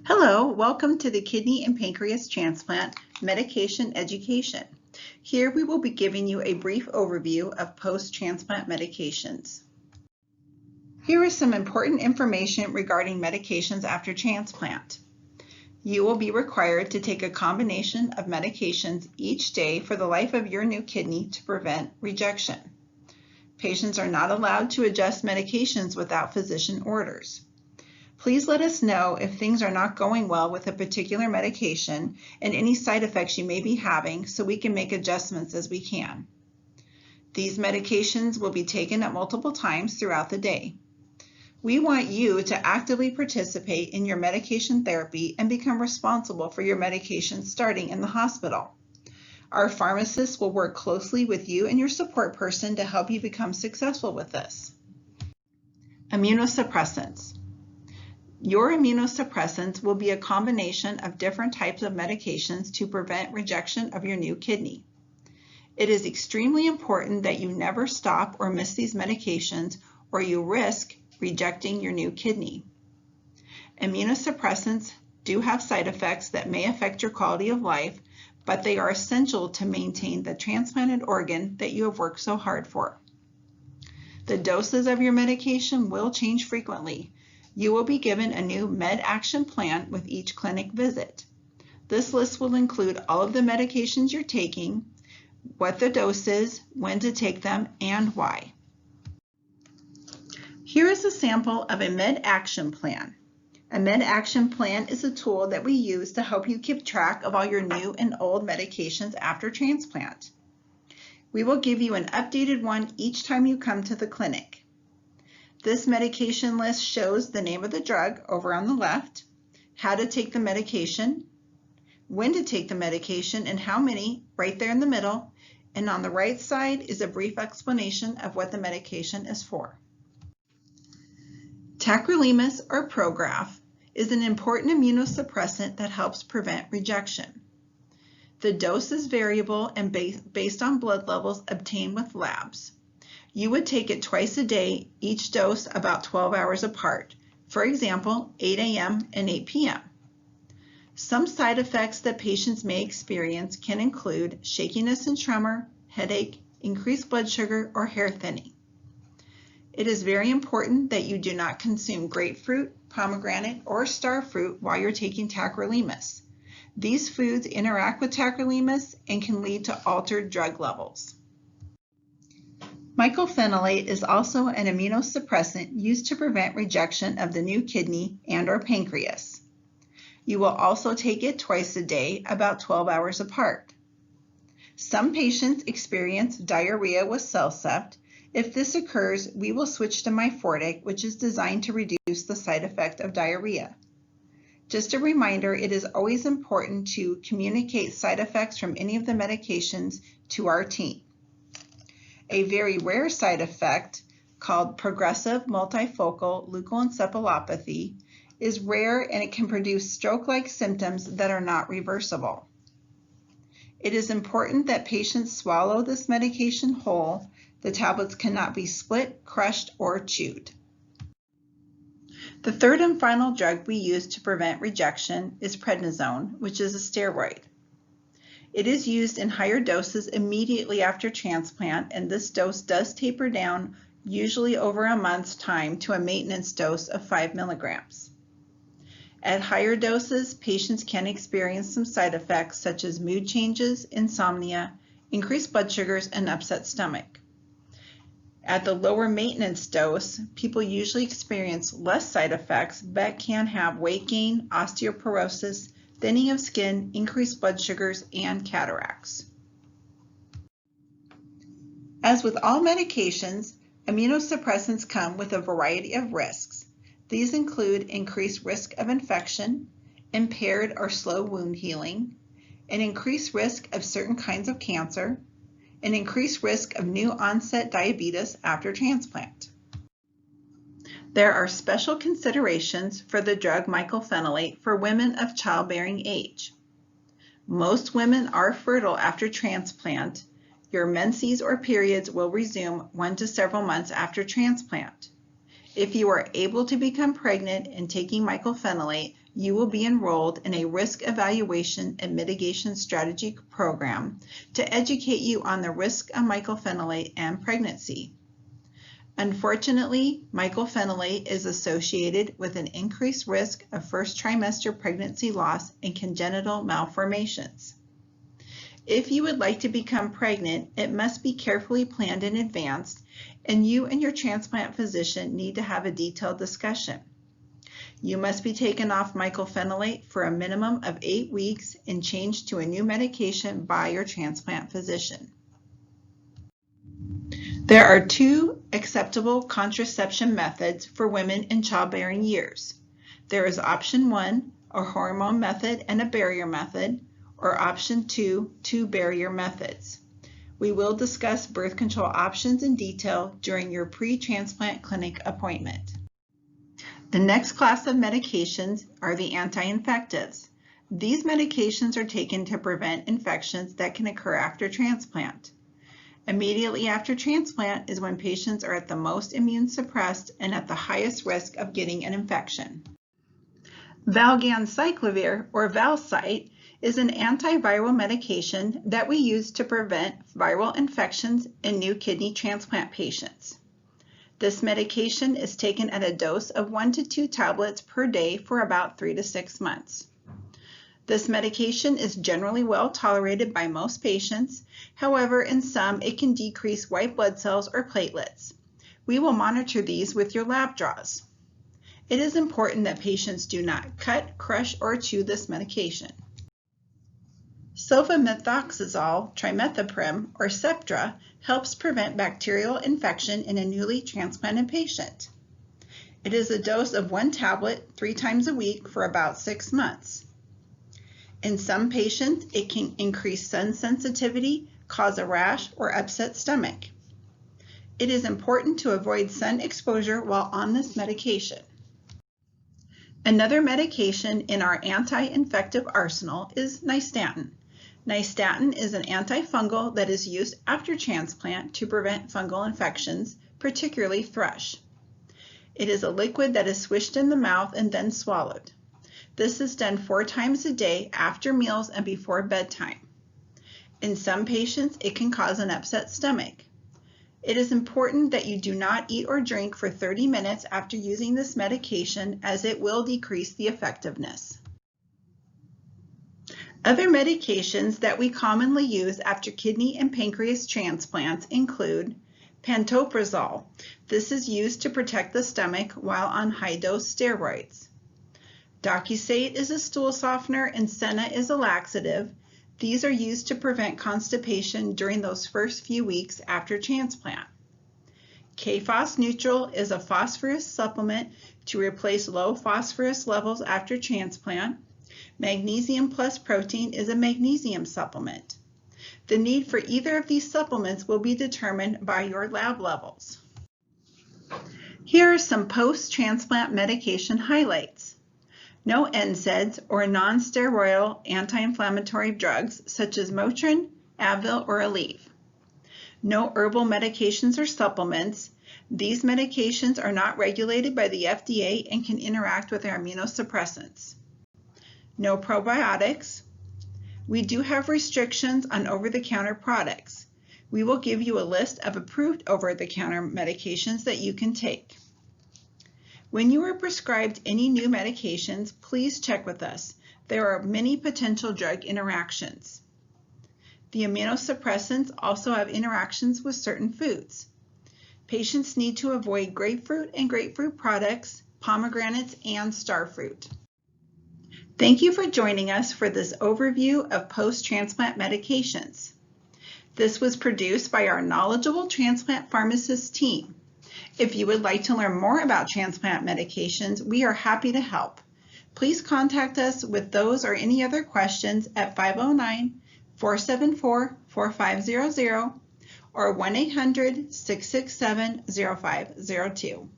Hello, welcome to the Kidney and Pancreas Transplant Medication Education. Here we will be giving you a brief overview of post-transplant medications. Here is some important information regarding medications after transplant. You will be required to take a combination of medications each day for the life of your new kidney to prevent rejection. Patients are not allowed to adjust medications without physician orders. Please let us know if things are not going well with a particular medication and any side effects you may be having so we can make adjustments as we can. These medications will be taken at multiple times throughout the day. We want you to actively participate in your medication therapy and become responsible for your medication starting in the hospital. Our pharmacists will work closely with you and your support person to help you become successful with this. Immunosuppressants. Your immunosuppressants will be a combination of different types of medications to prevent rejection of your new kidney. It is extremely important that you never stop or miss these medications or you risk rejecting your new kidney. Immunosuppressants do have side effects that may affect your quality of life, but they are essential to maintain the transplanted organ that you have worked so hard for. The doses of your medication will change frequently. You will be given a new med action plan with each clinic visit. This list will include all of the medications you're taking, what the dose is, when to take them, and why. Here is a sample of a med action plan. A med action plan is a tool that we use to help you keep track of all your new and old medications after transplant. We will give you an updated one each time you come to the clinic. This medication list shows the name of the drug over on the left, how to take the medication, when to take the medication and how many right there in the middle, and on the right side is a brief explanation of what the medication is for. Tacrolimus or Prograf is an important immunosuppressant that helps prevent rejection. The dose is variable and based on blood levels obtained with labs. You would take it twice a day, each dose about 12 hours apart. For example, 8 a.m. and 8 p.m. Some side effects that patients may experience can include shakiness and tremor, headache, increased blood sugar, or hair thinning. It is very important that you do not consume grapefruit, pomegranate, or star fruit while you're taking tacrolimus. These foods interact with tacrolimus and can lead to altered drug levels. Mycophenolate is also an immunosuppressant used to prevent rejection of the new kidney and/or pancreas. You will also take it twice a day, about 12 hours apart. Some patients experience diarrhea with CellCept. If this occurs, we will switch to Myfortic, which is designed to reduce the side effect of diarrhea. Just a reminder, it is always important to communicate side effects from any of the medications to our team. A very rare side effect, called progressive multifocal leukoencephalopathy, is rare and it can produce stroke-like symptoms that are not reversible. It is important that patients swallow this medication whole. The tablets cannot be split, crushed, or chewed. The third and final drug we use to prevent rejection is prednisone, which is a steroid. It is used in higher doses immediately after transplant, and this dose does taper down, usually over a month's time, to a maintenance dose of 5 milligrams. At higher doses, patients can experience some side effects such as mood changes, insomnia, increased blood sugars, and upset stomach. At the lower maintenance dose, people usually experience less side effects but can have weight gain, osteoporosis, thinning of skin, increased blood sugars, and cataracts. As with all medications, immunosuppressants come with a variety of risks. These include increased risk of infection, impaired or slow wound healing, an increased risk of certain kinds of cancer, an increased risk of new onset diabetes after transplant. There are special considerations for the drug mycophenolate for women of childbearing age. Most women are fertile after transplant. Your menses or periods will resume 1 to several months after transplant. If you are able to become pregnant and taking mycophenolate, you will be enrolled in a risk evaluation and mitigation strategy program to educate you on the risk of mycophenolate and pregnancy. Unfortunately, mycophenolate is associated with an increased risk of first trimester pregnancy loss and congenital malformations. If you would like to become pregnant, it must be carefully planned in advance, and you and your transplant physician need to have a detailed discussion. You must be taken off mycophenolate for a minimum of 8 weeks and changed to a new medication by your transplant physician. There are 2 acceptable contraception methods for women in childbearing years. There is option 1, a hormone method and a barrier method, or option 2, 2 barrier methods. We will discuss birth control options in detail during your pre-transplant clinic appointment. The next class of medications are the anti-infectives. These medications are taken to prevent infections that can occur after transplant. Immediately after transplant is when patients are at the most immune suppressed and at the highest risk of getting an infection. Valganciclovir, or Valcite, is an antiviral medication that we use to prevent viral infections in new kidney transplant patients. This medication is taken at a dose of 1 to 2 tablets per day for about 3 to 6 months. This medication is generally well tolerated by most patients. However, in some, it can decrease white blood cells or platelets. We will monitor these with your lab draws. It is important that patients do not cut, crush, or chew this medication. Sulfamethoxazole trimethoprim, or Septra, helps prevent bacterial infection in a newly transplanted patient. It is a dose of 1 tablet 3 times a week for about 6 months. In some patients, it can increase sun sensitivity, cause a rash, or upset stomach. It is important to avoid sun exposure while on this medication. Another medication in our anti-infective arsenal is nystatin. Nystatin is an antifungal that is used after transplant to prevent fungal infections, particularly thrush. It is a liquid that is swished in the mouth and then swallowed. This is done 4 times a day after meals and before bedtime. In some patients, it can cause an upset stomach. It is important that you do not eat or drink for 30 minutes after using this medication, as it will decrease the effectiveness. Other medications that we commonly use after kidney and pancreas transplants include pantoprazole. This is used to protect the stomach while on high-dose steroids. Docusate is a stool softener and Senna is a laxative. These are used to prevent constipation during those first few weeks after transplant. K-Phos Neutral is a phosphorus supplement to replace low phosphorus levels after transplant. Magnesium Plus Protein is a magnesium supplement. The need for either of these supplements will be determined by your lab levels. Here are some post-transplant medication highlights. No NSAIDs or non-steroidal anti-inflammatory drugs such as Motrin, Advil, or Aleve. No herbal medications or supplements. These medications are not regulated by the FDA and can interact with our immunosuppressants. No probiotics. We do have restrictions on over-the-counter products. We will give you a list of approved over-the-counter medications that you can take. When you are prescribed any new medications, please check with us. There are many potential drug interactions. The immunosuppressants also have interactions with certain foods. Patients need to avoid grapefruit and grapefruit products, pomegranates, and starfruit. Thank you for joining us for this overview of post-transplant medications. This was produced by our knowledgeable transplant pharmacist team. If you would like to learn more about transplant medications, we are happy to help. Please contact us with those or any other questions at 509-474-4500 or 1-800-667-0502.